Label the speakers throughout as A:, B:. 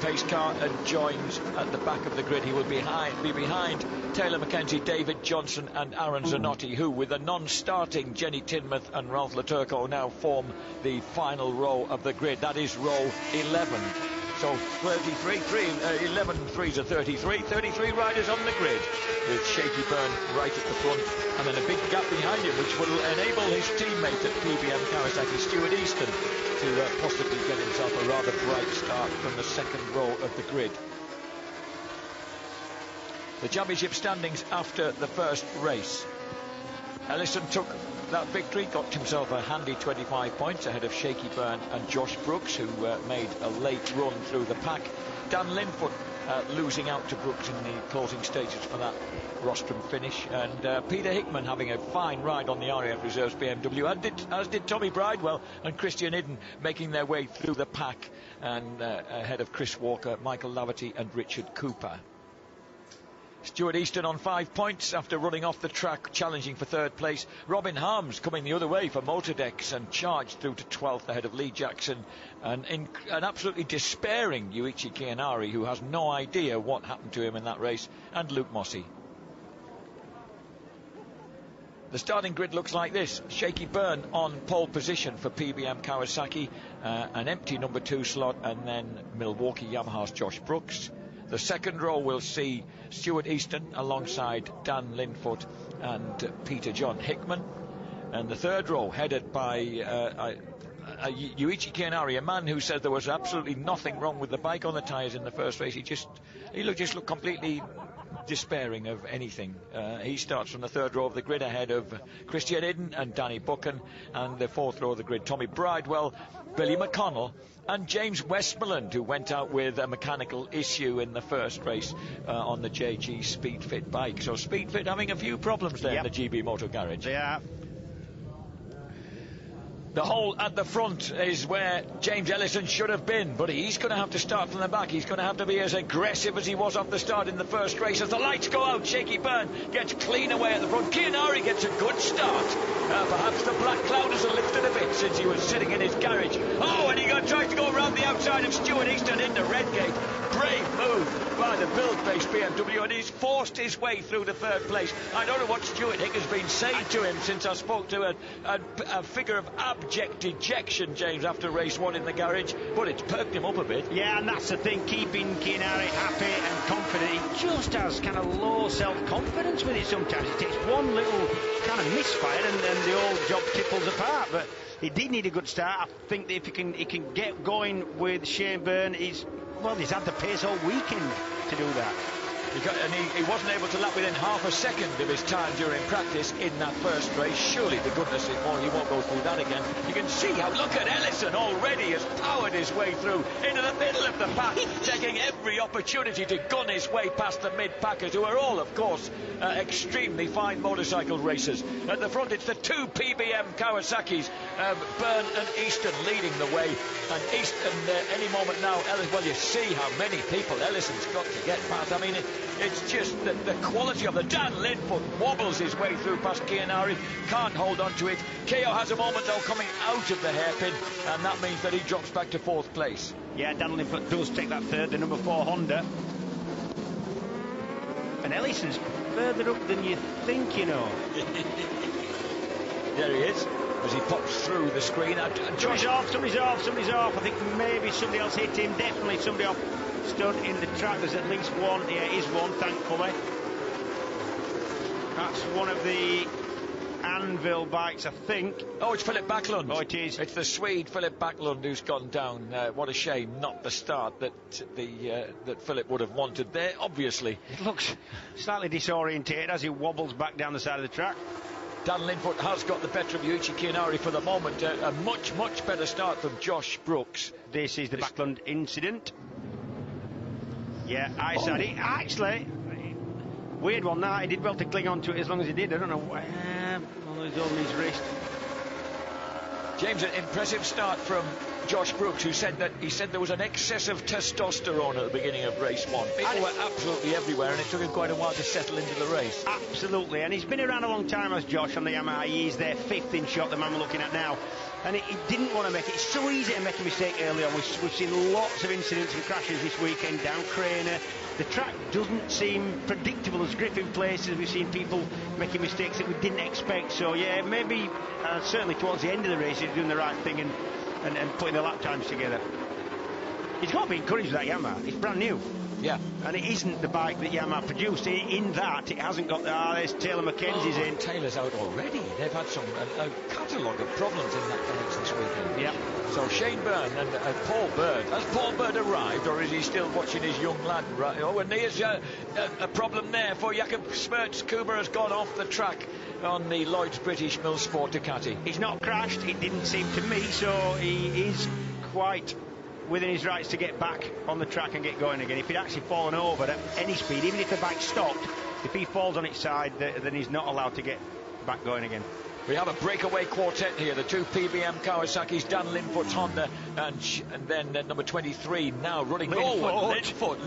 A: pace car and joins at the back of the grid. He will be behind Taylor Mackenzie, David Johnson and Aaron Zanotti, who, with a non-starting Jenny Tinmouth and Ralph Laturco, now form the final row of the grid. That is row 11. So 11 threes are 33 riders on the grid, with Shaky Byrne right at the front, and then a big gap behind him, which will enable his teammate at PBM Kawasaki, Stuart Easton, to possibly get himself a rather bright start from the second row of the grid. The championship standings after the first race. Ellison took that victory, got himself a handy 25 points ahead of Shaky Byrne and Josh Brooks, who made a late run through the pack. Dan Linfoot losing out to Brooks in the closing stages for that rostrum finish, and Peter Hickman having a fine ride on the RAF Reserves BMW, as did Tommy Bridewell and Christian Idden, making their way through the pack, and ahead of Chris Walker, Michael Laverty and Richard Cooper. Stuart Easton on 5 points after running off the track, challenging for third place. Robin Harms coming the other way for Motordecks and charged through to 12th ahead of Lee Jackson, and an absolutely despairing Yuichi Kianari, who has no idea what happened to him in that race, and Luke Mossey. The starting grid looks like this. Shaky Byrne on pole position for PBM Kawasaki, an empty number 2 slot, and then Milwaukee Yamaha's Josh Brooks. The second row will see Stuart Easton alongside Dan Linfoot and Peter John Hickman. And the third row headed by Yuichi Kianari, a man who said there was absolutely nothing wrong with the bike on the tyres in the first race. He looked completely despairing of anything. He starts from the third row of the grid ahead of Christian Idden and Danny Buchan, and the fourth row of the grid, Tommy Bridewell, Billy McConnell and James Westmoreland, who went out with a mechanical issue in the first race on the JG Speedfit bike. So Speedfit having a few problems there in the GB Motor Garage.
B: Yeah.
A: The hole at the front is where James Ellison should have been, but he's going to have to start from the back. He's going to have to be as aggressive as he was off the start in the first race. As the lights go out, Shaky Byrne gets clean away at the front. Kianari gets a good start. Perhaps the black cloud has lifted a bit since he was sitting in his garage. Oh, and he tries to go around the outside of Stuart Easton into Redgate. Brave move by the build-based BMW, and he's forced his way through to third place. I don't know what Stuart Hick has been saying to him since I spoke to a figure of abject dejection, James, after race 1 in the garage, but it's perked him up a bit.
B: Yeah, and that's the thing, keeping Kianari happy and confident. He just has kind of low self-confidence with it sometimes. It takes one little kind of misfire and the whole job tipples apart, but he did need a good start. I think that if he can get going with Shane Byrne, he's had the pace all weekend to do that.
A: He wasn't able to lap within half a second of his time during practice in that first race. Surely, to goodness he won't go through that again. You can see how, look at Ellison already has powered his way through into the middle of the pack, taking every opportunity to gun his way past the mid-packers, who are all, of course, extremely fine motorcycle racers. At the front, it's the 2 PBM Kawasaki's, Byrne and Easton leading the way. And Easton, any moment now, well, you see how many people Ellison's got to get past. I mean, it's just the quality of the Dan Linfoot wobbles his way through past Kianari, can't hold on to it. KO has a moment though coming out of the hairpin, and that means that he drops back to 4th place.
B: Yeah, Dan Linfoot does take that third, the number 4 Honda. And Ellison's further up than you think, you know.
A: There he is, as he pops through the screen.
B: Somebody's off. I think maybe somebody else hit him. Definitely somebody off. Stood in the track. There's at least one. Yeah, it is one, thankfully. That's one of the Anvil bikes, I think.
A: Oh, it's Philip Backlund.
B: Oh, it is.
A: It's the Swede Philip Backlund who's gone down. What a shame, not the start that that Philip would have wanted there, obviously.
B: It looks slightly disorientated as he wobbles back down the side of the track.
A: Dan Linfoot has got the better of Yuichi Kianari for the moment. A much better start from Josh Brooks.
B: This is the Backlund incident. Yeah, I said it. Actually, weird one now. He did well to cling on to it as long as he did. I don't know. He's holding his wrist.
A: James, an impressive start from Josh Brooks, who said there was an excess of testosterone at the beginning of race 1. People were absolutely everywhere, and it took him quite a while to settle into the race.
B: Absolutely, and he's been around a long time as Josh on the Yamaha. He's their 5th in shot, the man we're looking at now. and he didn't want to make it. It's so easy to make a mistake early on. We've seen lots of incidents and crashes this weekend down Craner. The track doesn't seem predictable as Griffin places. We've seen people making mistakes that we didn't expect. So yeah, maybe certainly towards the end of the race he's doing the right thing and putting the lap times together. He's got to be encouraged with that Yamaha. It's brand new.
A: Yeah.
B: And it isn't the bike that Yamaha produced. In that, it hasn't got... there's Taylor Mackenzie's in.
A: Taylor's out already. They've had a catalogue of problems in that garage this weekend.
B: Yeah.
A: So Shane Byrne and Paul Bird. Has Paul Bird arrived, or is he still watching his young lad? Right? Oh, and there's a problem there for Jakob Smertz. Kuba has gone off the track on the Lloyd's British Mill Sport Ducati.
B: He's not crashed, it didn't seem to me, so he is quite within his rights to get back on the track and get going again. If he'd actually fallen over at any speed, even if the bike stopped, if he falls on its side, then he's not allowed to get back going again.
A: We have a breakaway quartet here, the two PBM Kawasaki's, Dan Linfoot's Honda, and then number 23 now running. Linfoot,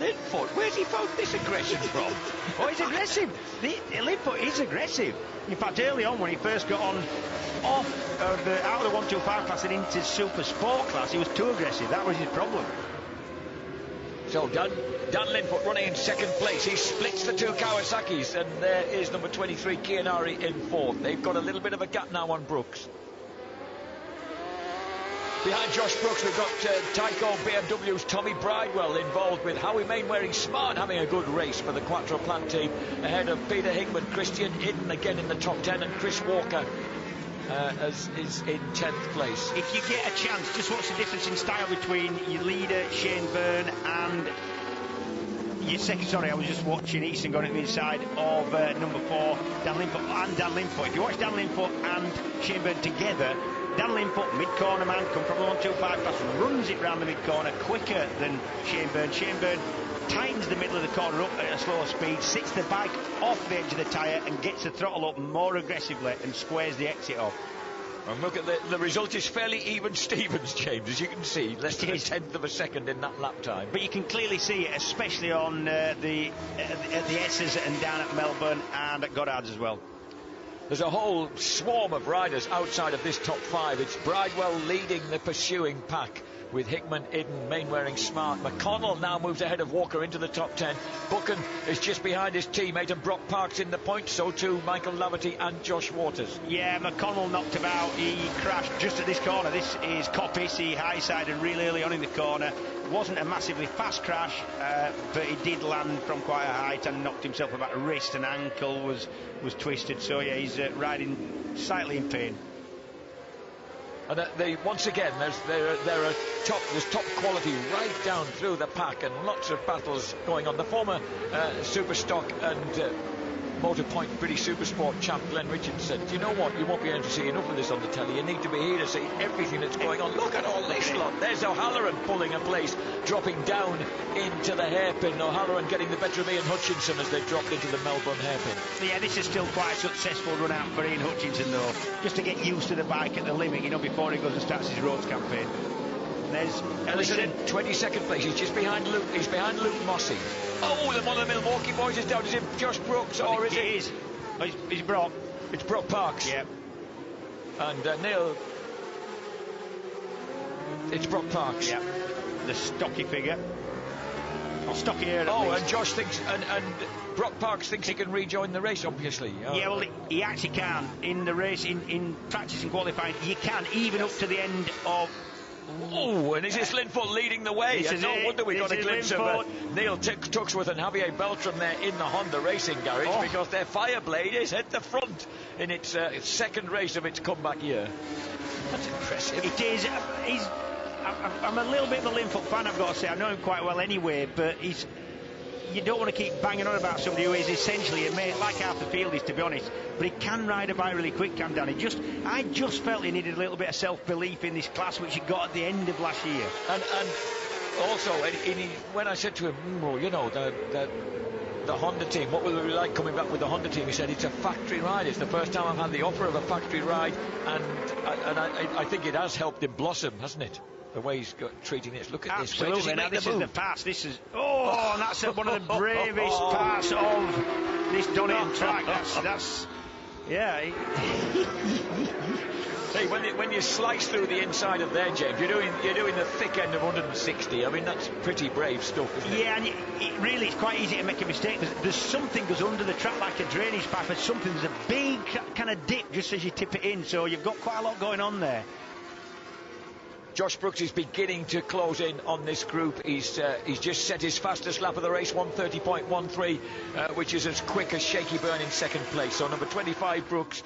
A: where's he found this aggression from?
B: Oh, he's aggressive. Linfoot is aggressive. In fact, early on when he first got out of the 125 class and into super sport class, he was too aggressive. That was his problem.
A: So Dan Linfoot running in second place. He splits the two Kawasaki's, and there is number 23 Kianari in fourth. They've got a little bit of a gap now on Brooks. Behind Josh Brooks, we've got Tyco BMW's Tommy Bridewell involved with Howie Mainwaring Smart having a good race for the Quattro Plant team, ahead of Peter Hickman, Christian Idden again in the top 10, and Chris Walker is in 10th place.
B: If you get a chance, just watch the difference in style between your leader Shane Byrne and your second. Sorry, I was just watching Easton going to the inside of number 4 Dan Linfoot. If you watch Dan Linfoot and Shane Byrne together, Dan Linfoot, mid-corner man, come from the 125 class, runs it round the mid-corner quicker than Shane Byrne. Shane Byrne tightens the middle of the corner up at a slower speed, sits the bike off the edge of the tyre and gets the throttle up more aggressively and squares the exit off.
A: And look at the result is fairly even Stevens, James, as you can see, less than a tenth of a second in that lap time.
B: But you can clearly see it, especially on the S's and down at Melbourne and at Goddard's as well.
A: There's a whole swarm of riders outside of this top 5. It's Bridewell leading the pursuing pack with Hickman, Idden, Mainwaring, Smart. McConnell now moves ahead of Walker into the top 10. Buchan is just behind his teammate, and Brock Parks in the point. So too Michael Laverty and Josh Waters.
B: Yeah, McConnell knocked about. He crashed just at this corner. This is Coppice. He high-sided really early on in the corner. Wasn't a massively fast crash, but he did land from quite a height and knocked himself about a wrist, and ankle was twisted. So yeah, he's riding slightly in pain.
A: And once again, there's top quality right down through the pack, and lots of battles going on. The former Superstock and Motorpoint British Supersport champ Glenn Richards said, you know what, you won't be able to see enough of this on the telly. You need to be here to see everything that's going on. Look at all this lot. There's O'Halloran pulling a place, dropping down into the hairpin. O'Halloran getting the better of Ian Hutchinson as they dropped into the Melbourne hairpin.
B: Yeah, this is still quite a successful run out for Ian Hutchinson, though, just to get used to the bike at the limit, you know, before he goes and starts his roads campaign. There's
A: Ellison in 22nd place. He's just behind Luke. He's behind Luke Mossy. Oh, then one of the Milwaukee boys is down. Is it Josh Brooks, or is it?
B: It is. It's Brock.
A: It's Brock Parks.
B: Yeah.
A: And Neil. It's Brock Parks.
B: Yeah. The stocky figure. Or stockier.
A: Oh, and Josh thinks, and Brock Parks thinks he can rejoin the race, obviously.
B: Yeah, well, he actually can. In the race, in practice and qualifying, you can, even up to the end of.
A: Oh, and is this Linfoot leading the way? And no wonder we got a glimpse of Neil Tuxworth and Javier Beltram there in the Honda racing garage, because their Fireblade is at the front in its second race of its comeback year. That's impressive.
B: It is. I'm a little bit of a Linfoot fan, I've got to say. I know him quite well anyway, but you don't want to keep banging on about somebody who is essentially a mate, like half the field is, to be honest. But he can ride a bike really quick, can Dan. I just felt he needed a little bit of self-belief in this class, which he got at the end of last year.
A: And also, when I said to him, well, you know, the Honda team, what will it be like coming back with the Honda team? He said, it's a factory ride. It's the first time I've had the offer of a factory ride, and I think it has helped him blossom, hasn't it? The way he's treating this. Look at
B: Absolutely.
A: this. Absolutely.
B: Now this is the pass. This is and that's one of the bravest pass of this Donington track. Yeah.
A: Hey, when you slice through the inside of there, James, you're doing the thick end of 160. I mean, that's pretty brave stuff, isn't it?
B: Yeah, and it really is quite easy to make a mistake. There's something goes under the track like a drainage pipe, or something. There's a big kind of dip just as you tip it in, so you've got quite a lot going on there.
A: Josh Brooks is beginning to close in on this group. He's just set his fastest lap of the race, 1:30.13, which is as quick as Shaky Byrne in second place. So number 25 Brooks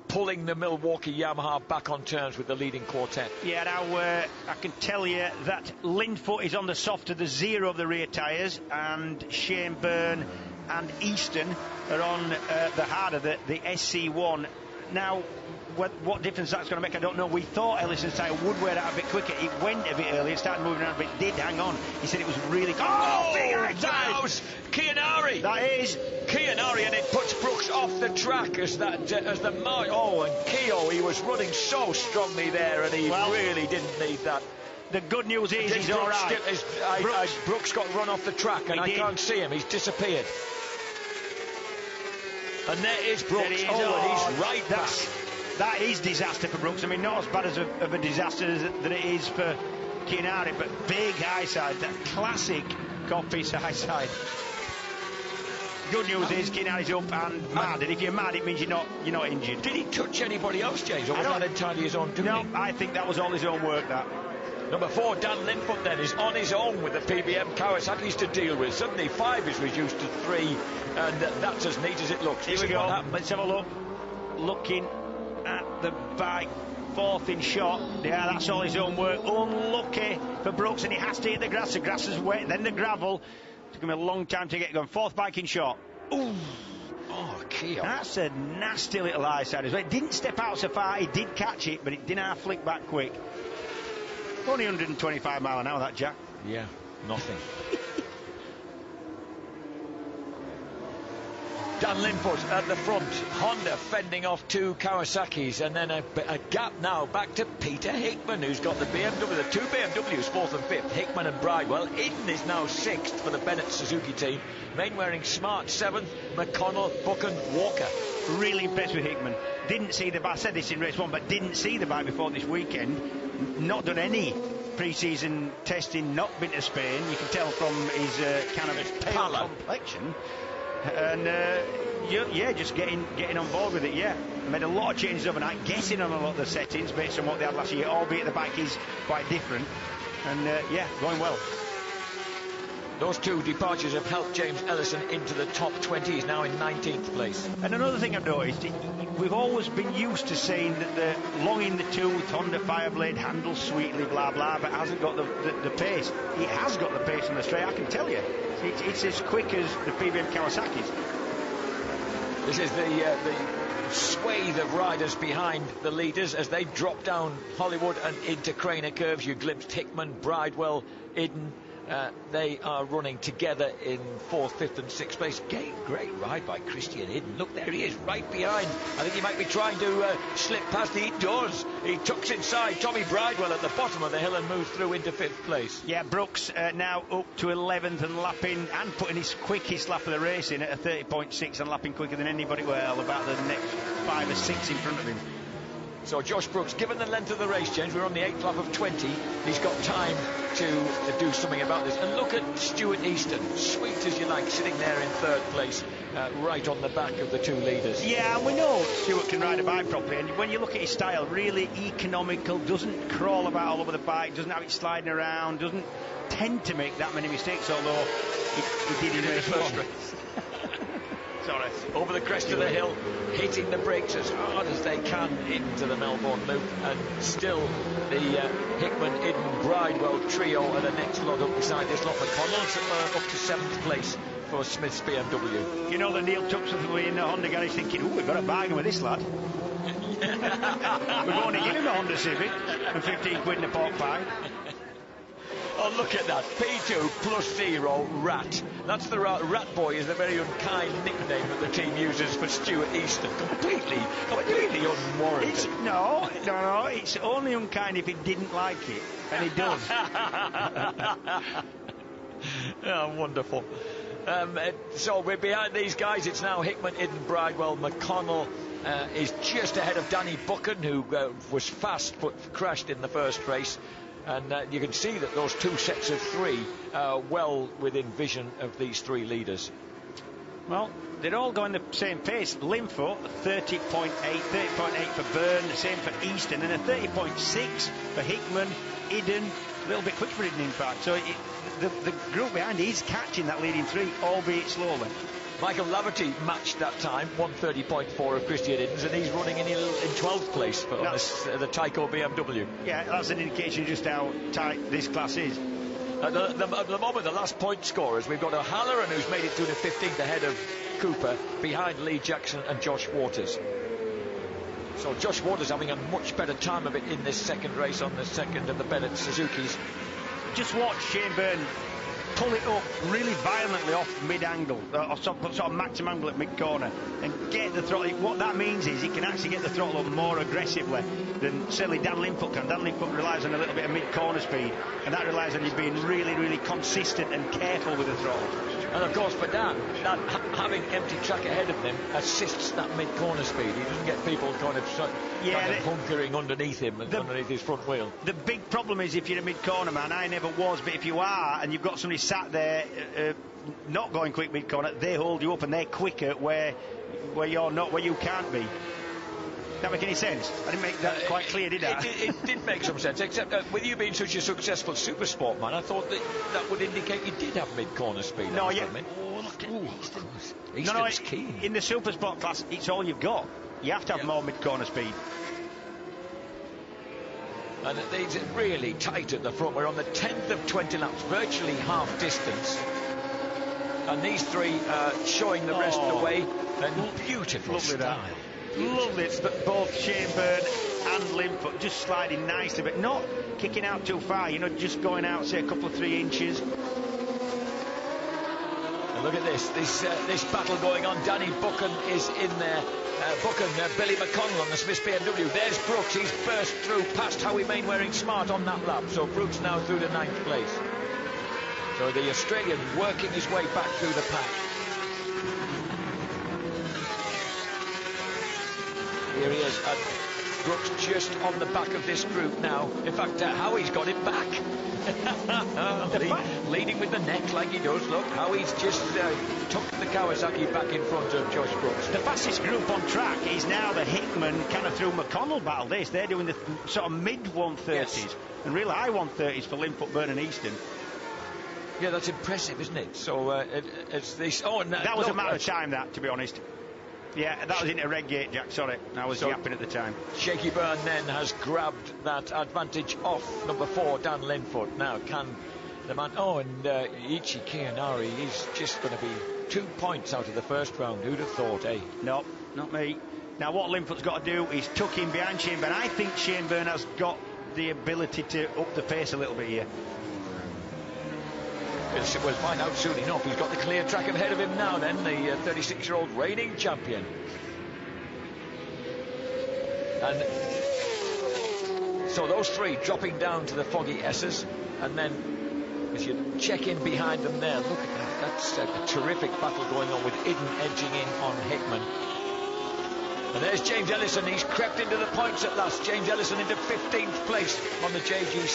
A: pulling the Milwaukee Yamaha back on terms with the leading quartet. Yeah,
B: now I can tell you that Linfoot is on the softer, the zero of the rear tyres, and Shane Byrne and Easton are on the harder, the SC1. Now, what difference that's going to make, I don't know. We thought Ellison's tyre would wear out a bit quicker. It went a bit earlier, started moving around, but it did hang on. He said it was really...
A: that was Kianari.
B: That is
A: Kianari, and it puts Brooks off the track as the and Keogh, he was running so strongly there, and he really didn't need that.
B: The good news is he's all right.
A: Brooks got run off the track, and I can't see him. He's disappeared. And there is Brooks. And he's right back.
B: That is disaster for Brooks. I mean, not as bad of a disaster that it is for Kianari, but big high side, that classic Coffey's high side. Good news is Kianari's up and mad, and if you're mad, it means you're not injured.
A: Did he touch anybody else, James, or was that entirely his own doing?
B: No, I think that was all his own work, that.
A: Number 4, Dan Linfoot, then, is on his own with the PBM Kawasaki's to deal with. Suddenly 5 is reduced to 3, and that's as neat as it looks.
B: Here we go. Let's have a look. Looking at the bike, 4th in shot. Yeah, that's all his own work. Unlucky for Brooks, and he has to hit the grass. The grass is wet, then the gravel. Took him a long time to get going. 4th bike in shot. Ooh.
A: Oh, Keogh.
B: That's a nasty little high side as well. It didn't step out so far. He did catch it, but it didn't half flick back quick. Only 125 mile an hour, that, Jack.
A: Yeah, nothing. Dan Linfoot at the front, Honda fending off 2 Kawasaki's, and then a gap now back to Peter Hickman, who's got the BMW, the 2 BMWs, 4th and 5th, Hickman and Bridewell. Eden is now 6th for the Bennett Suzuki team. Mainwaring Smart 7th, McConnell, Buchan, Walker.
B: Really impressed with Hickman. Didn't see the bike, I said this in race 1, but didn't see the bike before this weekend. Not done any pre-season testing, not been to Spain. You can tell from his kind of pale complexion. And just getting on board with it. Made a lot of changes overnight, guessing on a lot of the settings based on what they had last year, albeit the bike is quite different, and going well.
A: Those 2 departures have helped James Ellison into the top 20. He's now in 19th place.
B: And another thing I've noticed, we've always been used to saying that the long in the tooth Honda Fireblade handles sweetly, blah blah, but hasn't got the pace. It has got the pace on the straight, I can tell you. It's as quick as the PBM Kawasaki's.
A: This is the swathe of riders behind the leaders as they drop down Hollywood and into Craner curves. You glimpsed Hickman, Bridewell, Eden. They are running together in 4th, 5th and 6th place. Great ride by Christian Eden. Look, there he is, right behind. I think he might be trying to slip past. He does. He tucks inside Tommy Bridewell at the bottom of the hill and moves through into 5th place.
B: Yeah, Brooks now up to 11th and lapping and putting his quickest lap of the race in at a 30.6 and lapping quicker than anybody. Well, about the next 5 or 6 in front of him.
A: So Josh Brooks, given the length of the race, James, we're on the 8th lap of 20. He's got time to do something about this. And look at Stuart Easton, sweet as you like, sitting there in 3rd place, right on the back of the 2 leaders.
B: Yeah, and we know Stuart can ride a bike properly. And when you look at his style, really economical, doesn't crawl about all over the bike, doesn't have it sliding around, doesn't tend to make that many mistakes, although he did in the first race. Sorry.
A: Over the crest of the hill, hitting the brakes as hard as they can into the Melbourne Loop, and still the Hickman, Eden, Bridewell trio are the next lot up beside this lot. McConnell's up to 7th place for Smith's BMW.
B: You know that Neil Tuxford will be in the Honda garage thinking, oh, we've got a bargain with this lad. We're going to give him a Honda Civic and 15 quid in a pork pie.
A: Oh, look at that. P2 plus 0, Rat. That's the Rat Boy is the very unkind nickname that the team uses for Stuart Easton. Completely unwarranted.
B: No, it's only unkind if he didn't like it, and he does.
A: Oh, wonderful. So we're behind these guys. It's now Hickman, Eden, Bridewell, McConnell, is just ahead of Danny Buchan, who was fast but crashed in the first race. And you can see that those two sets of three are well within vision of these three leaders.
B: Well, they're all going the same pace. Linfoot, 30.8 for Byrne, the same for Easton, and a 30.6 for Hickman. Iden, a little bit quick for Iden, in fact. So the group behind is catching that leading three, albeit slowly.
A: Michael Laverty matched that time, 1:30.4 of Christian Idens, and he's running in 12th place on the Tyco BMW.
B: Yeah, that's an indication just how tight this class is.
A: At the moment, the last point scorers, we've got O'Halloran, who's made it through the 15th ahead of Cooper, behind Lee Jackson and Josh Waters. So Josh Waters having a much better time of it in this second race on the second of the Bennett Suzuki's.
B: Just watch Shane Byrne pull it up really violently off mid-angle, or sort of maximum angle at mid-corner, and get the throttle. What that means is he can actually get the throttle up more aggressively than certainly Dan Linfoot can. Dan Linfoot relies on a little bit of mid-corner speed, and that relies on you being really, really consistent and careful with the throttle.
A: And of course for Dan, that having empty track ahead of him assists that mid-corner speed. He doesn't get people kind of hunkering underneath him and underneath his front wheel.
B: The big problem is if you're a mid-corner man, I never was, but if you are and you've got somebody sat there not going quick mid-corner, they hold you up and they're quicker where you're not, where you can't be. That make any sense? I didn't make that quite clear, did I?
A: It did make some sense, except with you being such a successful super sport man, I thought that would indicate you did have mid-corner speed.
B: No, yeah.
A: Oh, look at Easton's
B: no,
A: keen.
B: In the super sport class, it's all you've got. You have to have more mid-corner speed.
A: And it's really tight at the front. We're on the 10th of 20 laps, virtually half distance. And these three showing the rest of the way. And beautiful style.
B: Lovely, but both Shane Byrne and Linfoot just sliding nicely, but not kicking out too far, just going out, say, a couple of 3 inches.
A: And look at this battle going on. Danny Buchan is in there. Billy McConnell on the Smiths BMW. There's Brooks. He's burst through past Howie Mainwaring Smart on that lap. So Brooks now through to 9th place. So the Australian working his way back through the pack. Here he is, and Brooks just on the back of this group now. In fact, Howie's got it back. Leading with the neck like he does. Look, Howie's just took the Kawasaki back in front of Josh Brooks.
B: The fastest group on track is now the Hickman kind of through McConnell battle. They're doing the sort of mid-130s. Yes. And really high 130s for Linfoot, Byrne and Easton.
A: Yeah, that's impressive, isn't it? So it's this.
B: That was a matter of time, to be honest. Yeah, that was into red gate, Jack, sorry. I was yapping at the time.
A: Shaky Byrne then has grabbed that advantage off number 4, Dan Linfoot. Now, can the man... Ichi Kiyanari is just going to be 2 points out of the first round. Who'd have thought, eh?
B: No, not me. Now, what Linfoot's got to do is tuck in behind Shane Byrne. I think Shane Byrne has got the ability to up the pace a little bit here.
A: We'll find out soon enough. He's got the clear track ahead of him now then, the 36-year-old reigning champion. And so those three dropping down to the foggy S's, and then as you check in behind them there, look at that. That's a terrific battle going on with Iden edging in on Hickman. And there's James Ellison. He's crept into the points at last. James Ellison into 15th place on the JG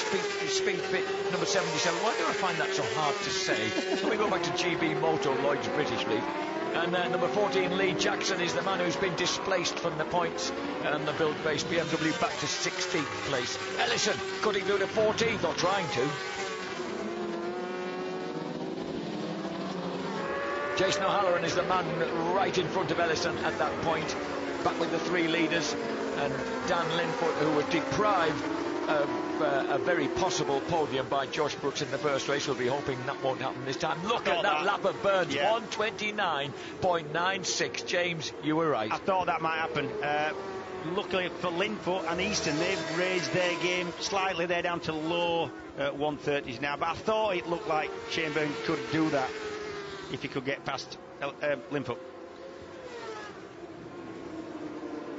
A: Speed Fit number 77. Why do I find that so hard to say? Let me go back to GB Moto, Lloyd's British League. And number 14, Lee Jackson, is the man who's been displaced from the points. And the build-based BMW back to 16th place. Ellison cutting through to 14th, or trying to. Jason O'Halloran is the man right in front of Ellison at that point. Back with the 3 leaders, and Dan Linfoot, who was deprived of a very possible podium by Josh Brooks in the first race. We'll be hoping that won't happen this time. Look at that lap of Burns, 1:29.96. James, you were right.
B: I thought that might happen. Luckily for Linfoot and Easton, they've raised their game slightly. They're down to low 130s now, but I thought it looked like Shane Byrne could do that if he could get past Linfoot.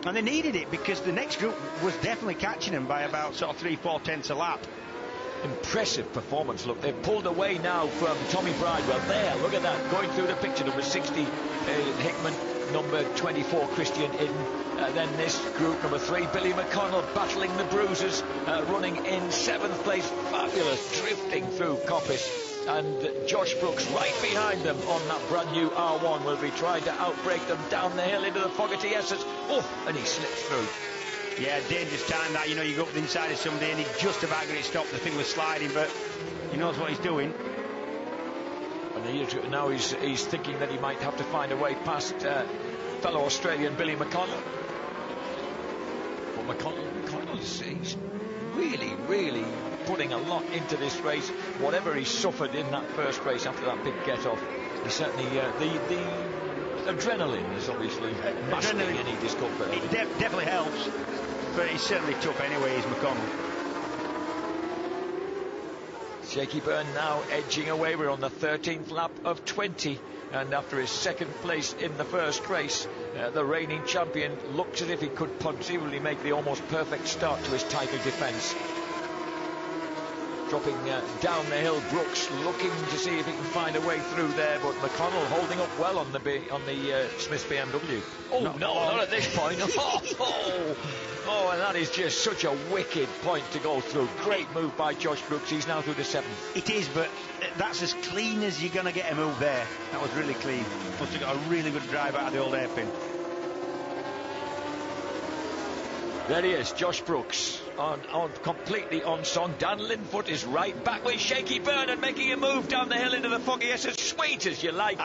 B: And they needed it because the next group was definitely catching them by about sort of 3-4 tenths a lap.
A: impressive performance. Look, they've pulled away now from Tommy Bridewell. There, look at that, going through the picture. Number 60, Hickman. Number 24, Christian Idden. Then this group, number 3, Billy McConnell, battling the bruises, running in 7th place. Fabulous, drifting through Coppice. And Josh Brooks right behind them on that brand new R1 will be trying to outbreak them down the hill into the Fogarty Essex. Oh, and he slips through.
B: Yeah, dangerous time that, you know, you go up the inside of somebody and he just about got it stopped. The thing was sliding, but he knows what he's doing.
A: And now he's thinking that he might have to find a way past fellow Australian Billy McConnell. But McConnell's he's really putting a lot into this race. Whatever he suffered in that first race after that big get-off, he certainly the adrenaline is obviously masking any discomfort.
B: It definitely helps, but he's certainly tough anyway, is McConnell.
A: Shaky Byrne now edging away. We're on the 13th lap of 20, and after his 2nd place in the first race, the reigning champion looks as if he could conceivably make the almost perfect start to his title defence. Dropping down the hill, Brooks looking to see if he can find a way through there, but McConnell holding up well on the Smith BMW. Oh no, not at this point. Oh, and that is just such a wicked point to go through. Great move by Josh Brooks. He's now through the 7th.
B: It is, but that's as clean as you're going to get a move there. That was really clean. Must have got a really good drive out of the old hairpin.
A: There he is, Josh Brooks, on completely on song. Dan Linfoot is right back with Shaky Byrne and making a move down the hill into the Foggy Essex. Sweet as you like.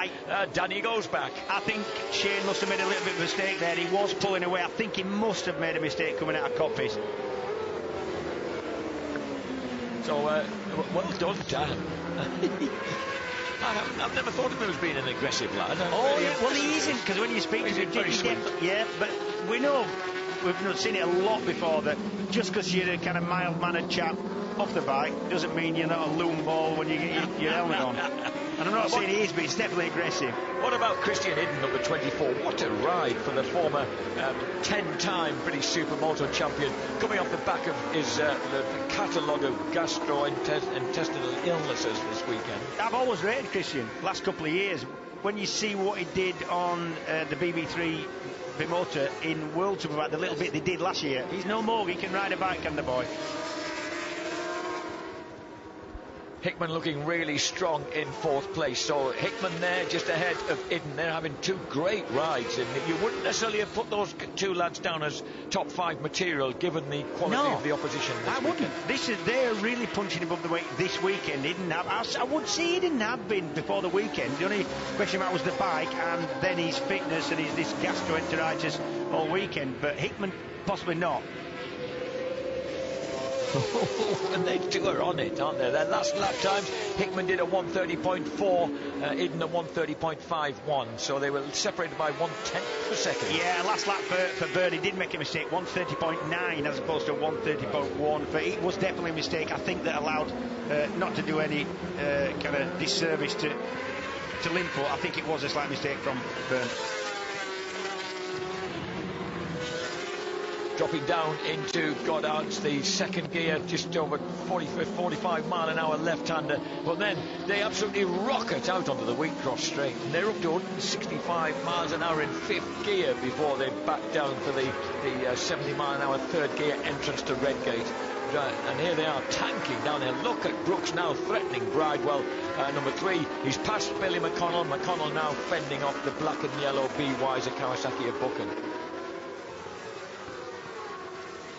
A: Danny goes back.
B: I think Shane must have made a little bit of a mistake there. He was pulling away. I think he must have made a mistake coming out of Coppice.
A: So, well done, Dan. I've never thought of him as being an aggressive lad.
B: Well, he isn't, because when you speak to him, yeah, but we know. We've not seen it a lot before, that just because you're a kind of mild-mannered chap off the bike doesn't mean you're not a loon ball when you get your helmet on. And I'm not saying he is, but he's definitely aggressive.
A: What about Christian Idden, number 24? What a ride for the former 10-time British Supermoto champion, coming off the back of his the catalogue of gastrointestinal illnesses this weekend.
B: I've always rated Christian last couple of years. When you see what he did on the BB3 Bimotor in World Superbike, the little bit they did last year, he's no more. He can ride a bike, can the boy.
A: Hickman looking really strong in 4th place. So Hickman there just ahead of Idden. They're having 2 great rides, and you wouldn't necessarily have put those 2 lads down as top 5 material given the quality of the opposition this weekend.
B: They're really punching above the weight this weekend. I would say he didn't have been before the weekend. The only question about was the bike and then his fitness and this gastroenteritis all weekend, but Hickman possibly not.
A: And they 2 are on it, aren't they? Their last lap times, Hickman did a 1:30.4, Idden a 1:30.51, so they were separated by 1/10 of a second.
B: Yeah, last lap for Byrne, he did make a mistake, 1:30.9 as opposed to 1:30.1, but it was definitely a mistake, I think, that allowed not to do any kind of disservice to Linfoot. I think it was a slight mistake from Byrne.
A: Dropping down into Goddard's, the 2nd gear, just over 45 mile an hour left-hander. But then they absolutely rocket out onto the Wheatcross straight. And they're up to 165 miles an hour in 5th gear before they back down for the 70 mile an hour 3rd gear entrance to Redgate. And here they are tanking down there. Look at Brooks now threatening Bridewell, number 3. He's past Billy McConnell. McConnell now fending off the black and yellow B-Wiser Kawasaki of Buchan.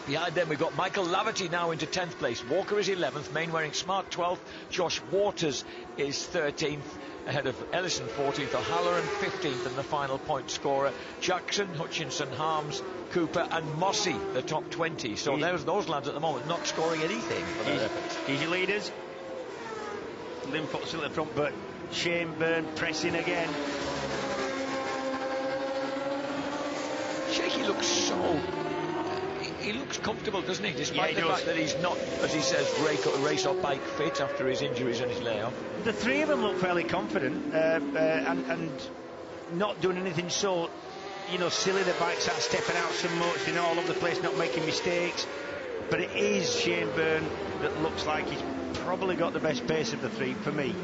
A: Behind them we've got Michael Laverty now into 10th place. Walker is 11th, Mainwaring Smart 12th, Josh Waters is 13th, ahead of Ellison 14th, O'Halloran 15th, and the final point scorer Jackson, Hutchinson, Harms, Cooper and Mossy, the top 20. So there's those lads at the moment not scoring anything for their efforts.
B: He's your leaders. Linfoot still at the front, but Shane Byrne pressing again.
A: Shaky looks so... He looks comfortable, doesn't he? Despite the fact that he's not, as he says, race or bike fit after his injuries and his layoff.
B: The 3 of them look fairly confident and not doing anything so, silly. The bikes aren't stepping out so much, all over the place, not making mistakes. But it is Shane Byrne that looks like he's probably got the best pace of the three for me.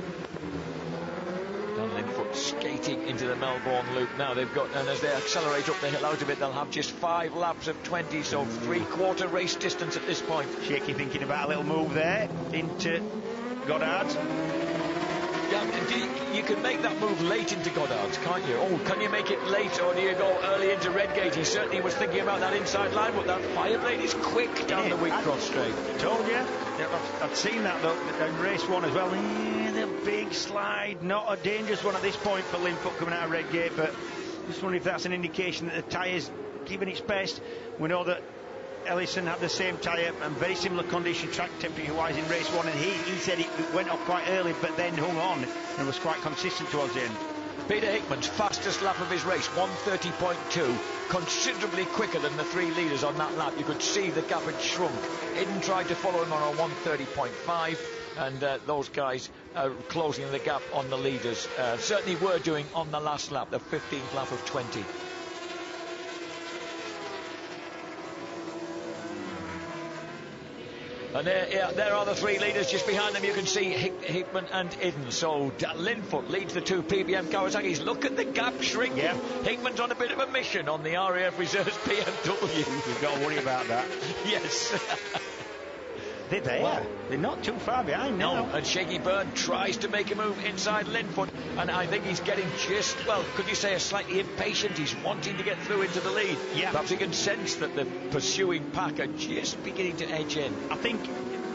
A: Dan Linfoot skating into the Melbourne loop now. They've got, and as they accelerate up the hill out of it, they'll have just 5 laps of 20, so 3/4 race distance at this point.
B: Shaky thinking about a little move there into Goddard.
A: Yeah, you can make that move late into Goddard's, can't you? Oh, can you make it late, or do you go early into Redgate? He certainly was thinking about that inside line, but that Fireblade is quick down the Wheatcross straight.
B: Told you. Yeah, I've seen that though in race 1 as well. Yeah, the big slide, not a dangerous one at this point for Linfoot coming out of Redgate, but just wondering if that's an indication that the tyre's giving its best. We know that Ellison had the same tyre and very similar condition track temperature wise in race 1, and he said it went off quite early but then hung on and was quite consistent towards the end.
A: Peter Hickman's fastest lap of his race, 1:30.2, considerably quicker than the 3 leaders on that lap. You could see the gap had shrunk. Eden tried to follow him on a 1:30.5, and those guys are closing the gap on the leaders. Certainly were doing on the last lap, the 15th lap of 20. And there are the 3 leaders. Just behind them you can see Hickman and Eden. So Linfoot leads the 2 PBM Kawasaki's. Look at the gap shrinking.
B: Yeah.
A: Hickman's on a bit of a mission on the RAF Reserves BMW.
B: You've got to worry about that.
A: Yes.
B: They're there. Well, they're not too far behind now.
A: No, and Shaky Byrne tries to make a move inside Linfoot, and I think he's getting just, well, could you say, a slightly impatient. He's wanting to get through into the lead.
B: Yeah.
A: Perhaps he can sense that the pursuing pack are just beginning to edge in.
B: I think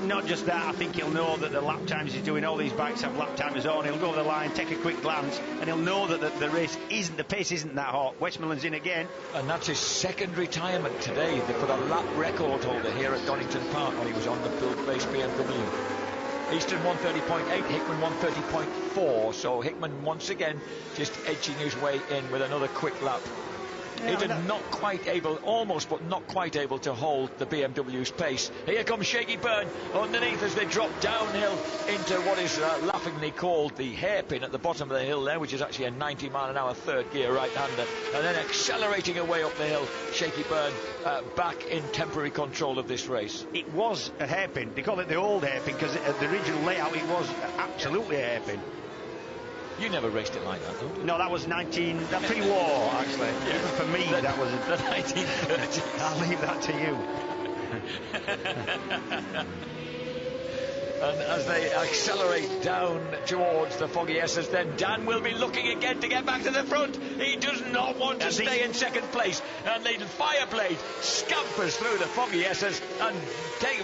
B: not just that, I think he'll know that the lap times he's doing, all these bikes have lap timers on. He'll go over the line, take a quick glance, and he'll know that the race isn't, the pace isn't that hot. Westmoreland's in again.
A: And that's his 2nd retirement today for the lap record holder here at Donington Park when he was on the build-based BMW. Easton 1:30.8, Hickman 1:30.4, so Hickman once again just edging his way in with another quick lap. Eden not quite able, almost but not quite able to hold the BMW's pace. Here comes Shaky Byrne underneath as they drop downhill into what is laughingly called the hairpin at the bottom of the hill there, which is actually a 90-mile-an-hour 3rd gear right-hander, and then accelerating away up the hill. Shaky Byrne back in temporary control of this race.
B: It was a hairpin. They call it the old hairpin because the original layout it was absolutely a hairpin.
A: You never raced it like that, though?
B: No, that was pre-war, actually. Yeah. Even for me, that was
A: the 1930s.
B: I'll leave that to you.
A: And as they accelerate down towards the Foggy S's, then Dan will be looking again to get back to the front. He does not want to stay in 2nd place. And the Fireblade scampers through the Foggy S's and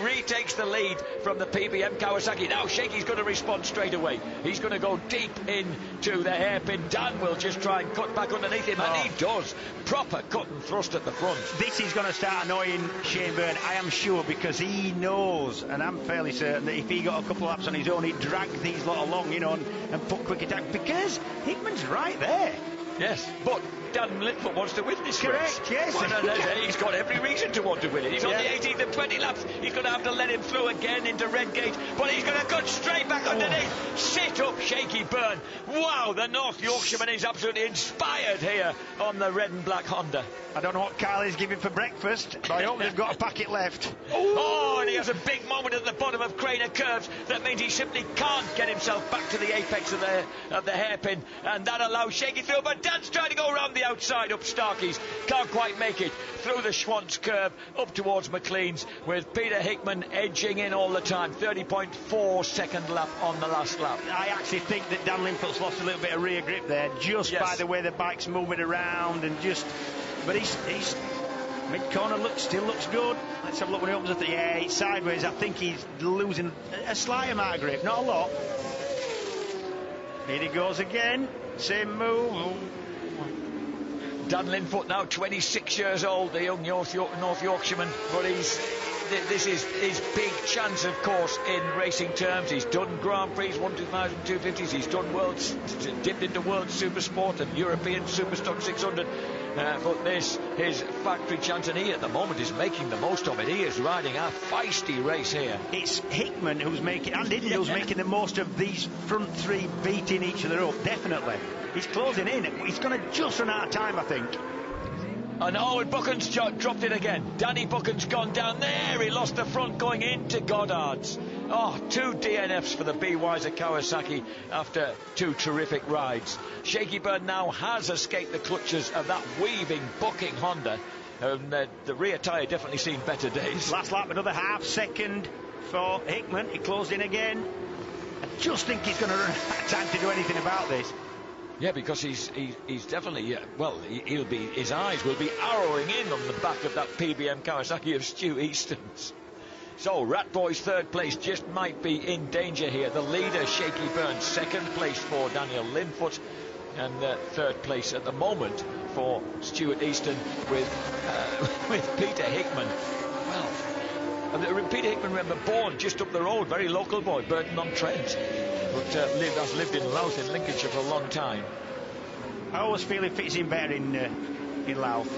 A: retakes the lead from the PBM Kawasaki. Now Shaky's going to respond straight away. He's going to go deep into the hairpin. Dan will just try and cut back underneath him, and he does. Proper cut and thrust at the front.
B: This is going to start annoying Shane Byrne, I am sure, because he knows, and I'm fairly certain, that if he got a couple of laps on his own, he'd drag these lot along, you know, and put quick attack, because Hickman's right there.
A: Yes, but Dan Linfoot wants to win this race.
B: Correct, yes.
A: Well, he's got every reason to want to win it. He's on the 18th of 20 laps. He's going to have to let him through again into Redgate, but he's going to cut straight back underneath. Sit up, Shaky Byrne. Wow, the North Yorkshireman is absolutely inspired here on the red and black Honda.
B: I don't know what Kylie's giving for breakfast, but I hope they've got a packet left.
A: Oh, and he has a big moment at the bottom of Craner Curves. That means he simply can't get himself back to the apex of the hairpin, and that allows Shaky through. But Dan's trying to go around the outside up Starkey's. Can't quite make it through the Schwantz curve up towards McLean's, with Peter Hickman edging in all the time. 30.4 second lap on the last lap.
B: I actually think that Dan Linfoot's lost a little bit of rear grip there, just by the way the bike's moving around, and just... But he's mid-corner still looks good. Let's have a look when he opens it. Yeah, it's sideways. I think he's losing a slight amount of grip, not a lot. Here he goes again. Same move.
A: Dan Linfoot now 26 years old, the young North Yorkshireman, but this is his big chance, of course, in racing terms. He's done Grand Prix, 1,250s, he's done Worlds, dipped into World Super Sport and European Superstock 600. But this, his factory chance, and he at the moment is making the most of it. He is riding a feisty race here.
B: It's Hickman who's making, and Eden who's making the most of these front 3 beating each other up, definitely. He's closing in. He's going to just run out of time, I think.
A: And Owen Buchan's dropped it again. Danny Buchan's gone down there. He lost the front going into Goddard's. Oh, 2 DNFs for the Be Wiser Kawasaki after 2 terrific rides. Shaky Byrne now has escaped the clutches of that weaving, bucking Honda. The rear tyre definitely seen better days.
B: Last lap, another half second for Hickman. He closed in again. I just think he's going to run out of time to do anything about this.
A: Yeah, because he's definitely, his eyes will be arrowing in on the back of that PBM Kawasaki of Stu Easton's. So Ratboy's third place just might be in danger here. The leader, Shaky Byrne, second place for Daniel Linfoot, and third place at the moment for Stuart Easton with Peter Hickman. Well, Peter Hickman, remember, born just up the road, very local boy, Burton-on-Trent, but has lived in Louth in Lincolnshire for a long time.
B: I always feel he fits in better in Louth.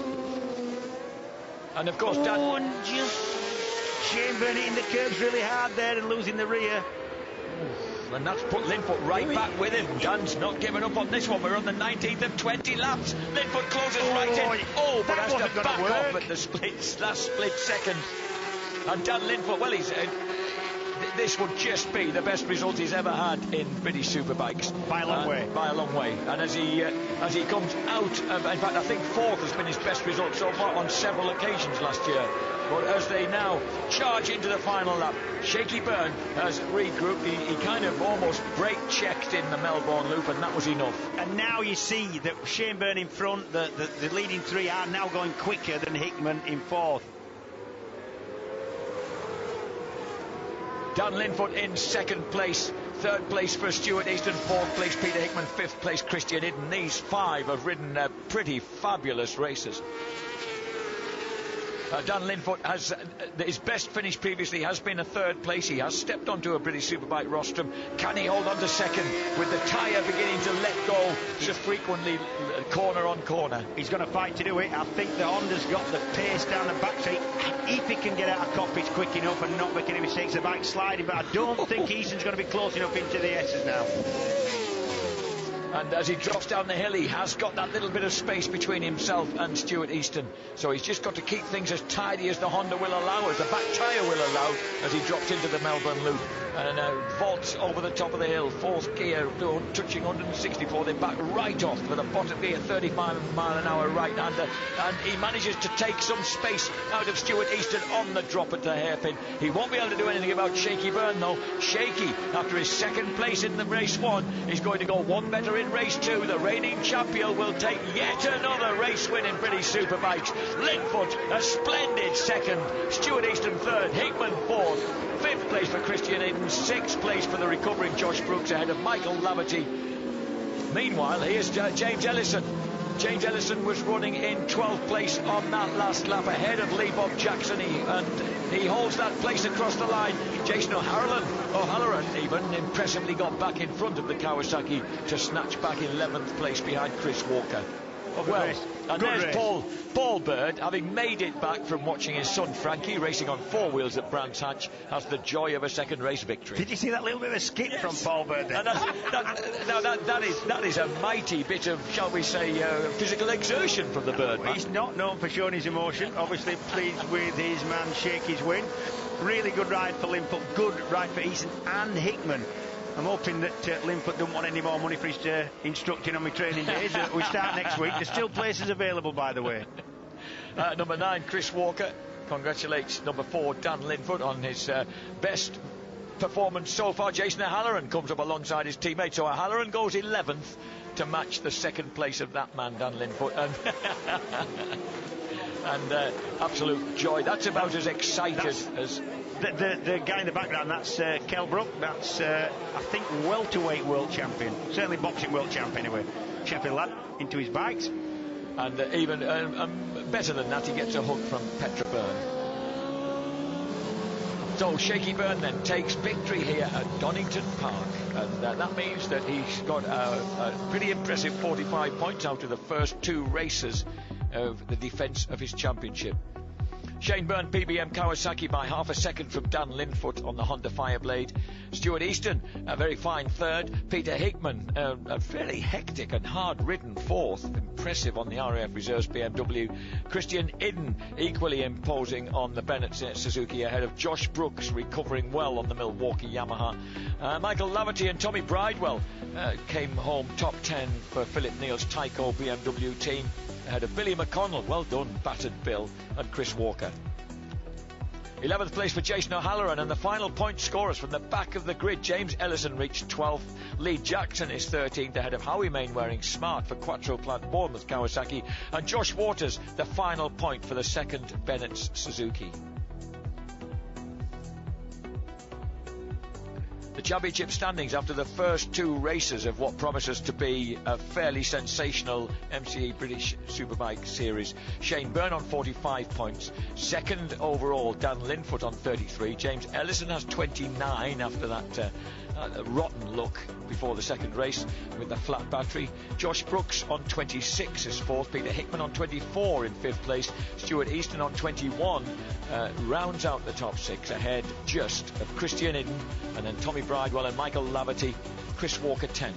A: And of course,
B: Shane Byrne hitting the curbs really hard there and losing the rear.
A: And that's put Linfoot right back with him. Dan's not giving up on this one. We're on the 19th of 20 laps. Linfoot closes right in. Oh, but has to back off at the last split second. And Dan Linfoot, well, this would just be the best result he's ever had in British Superbikes.
B: By a long way.
A: By a long way. And as he comes out of, in fact, I think fourth has been his best result so far on several occasions last year. But as they now charge into the final lap, Shaky Byrne has regrouped. He kind of almost brake-checked in the Melbourne Loop, and that was enough.
B: And now you see that Shane Byrne in front, the leading three are now going quicker than Hickman in fourth.
A: Dan Linfoot in second place, third place for Stuart Easton, fourth place Peter Hickman, fifth place Christian Hidden. These 5 have ridden pretty fabulous races. Dan Linfoot has his best finish previously has been a third place. He has stepped onto a British Superbike rostrum. Can he hold on to second with the tyre beginning to let go so frequently corner on corner?
B: He's going to fight to do it. I think the Honda's got the pace down the back straight. If he can get out of cockpits quick enough and not make any mistakes, the bike's sliding, but I don't think Easton's going to be close enough into the S's now.
A: And as he drops down the hill, he has got that little bit of space between himself and Stuart Easton. So he's just got to keep things as tidy as the Honda will allow, as the back tyre will allow, as he drops into the Melbourne Loop. And vaults over the top of the hill, fourth gear, touching 164, then back right off with a bottom gear, 35-mile-an-hour right-hander. And he manages to take some space out of Stuart Easton on the drop at the hairpin. He won't be able to do anything about Shaky Byrne, though. Shaky, after his second place in the race 1, is going to go one better in race 2. The reigning champion will take yet another race win in British Superbikes. Linfoot, a splendid second. Stuart Easton third. Hickman fourth. Fifth place for Christian Hidden. Sixth place for the recovering Josh Brooks ahead of Michael Laverty. Meanwhile, here's James Ellison. James Ellison was running in 12th place on that last lap ahead of Lee Bob Jackson, and he holds that place across the line. Jason O'Halloran even impressively got back in front of the Kawasaki to snatch back 11th place behind Chris Walker. And there's Paul Bird, having made it back from watching his son Frankie racing on 4 wheels at Brands Hatch, has the joy of a second race victory.
B: Did you see that little bit of a skip from Paul Bird there?
A: That is a mighty bit of, shall we say, physical exertion from the Bird man.
B: He's not known for showing his emotion. Obviously pleased with his man Shaky's win. Really good ride for Linfoot, good ride for Easton and Hickman. I'm hoping that Linfoot don't want any more money for his instructing on my training days. We start next week. There's still places available, by the way.
A: Number 9, Chris Walker, congratulates number 4, Dan Linfoot, on his best performance so far. Jason O'Halloran comes up alongside his teammate, so O'Halloran goes 11th to match the second place of that man, Dan Linfoot. And absolute joy. That's about as excited as...
B: The guy in the background, that's Kel Brook. That's, I think, welterweight world champion. Certainly boxing world champion, anyway. Sheffield lad, into his bikes.
A: And even better than that, he gets a hug from Petra Byrne. So Shaky Byrne then takes victory here at Donington Park. And that means that he's got a pretty impressive 45 points out of the first 2 races of the defence of his championship. Shane Byrne PBM Kawasaki by half a second from Dan Linfoot on the Honda Fireblade. Stuart Easton, a very fine third. Peter Hickman, a fairly hectic and hard-ridden fourth. Impressive on the RAF Reserves BMW. Christian Idden, equally imposing on the Bennett Suzuki, ahead of Josh Brooks, recovering well on the Milwaukee Yamaha. Michael Laverty and Tommy Bridewell came home top 10 for Philip Neal's Tyco BMW team, ahead of Billy McConnell, well done, battered Bill, and Chris Walker. 11th place for Jason O'Halloran, and the final point scorers from the back of the grid. James Ellison reached 12th. Lee Jackson is 13th, ahead of Howie Mainwaring Smart for Quattro Plant Bournemouth Kawasaki, and Josh Waters, the final point for the second Bennett's Suzuki. The championship standings after the first two races of what promises to be a fairly sensational MCE British Superbike series. Shane Byrne on 45 points. Second overall, Dan Linfoot on 33. James Ellison has 29 after that rotten look before the second race with the flat battery. Josh Brooks on 26 is fourth. Peter Hickman on 24 in fifth place. Stuart Easton on 21 rounds out the top six, ahead just of Christian Idden, and then Tommy Bridewell and Michael Laverty. Chris Walker 10th.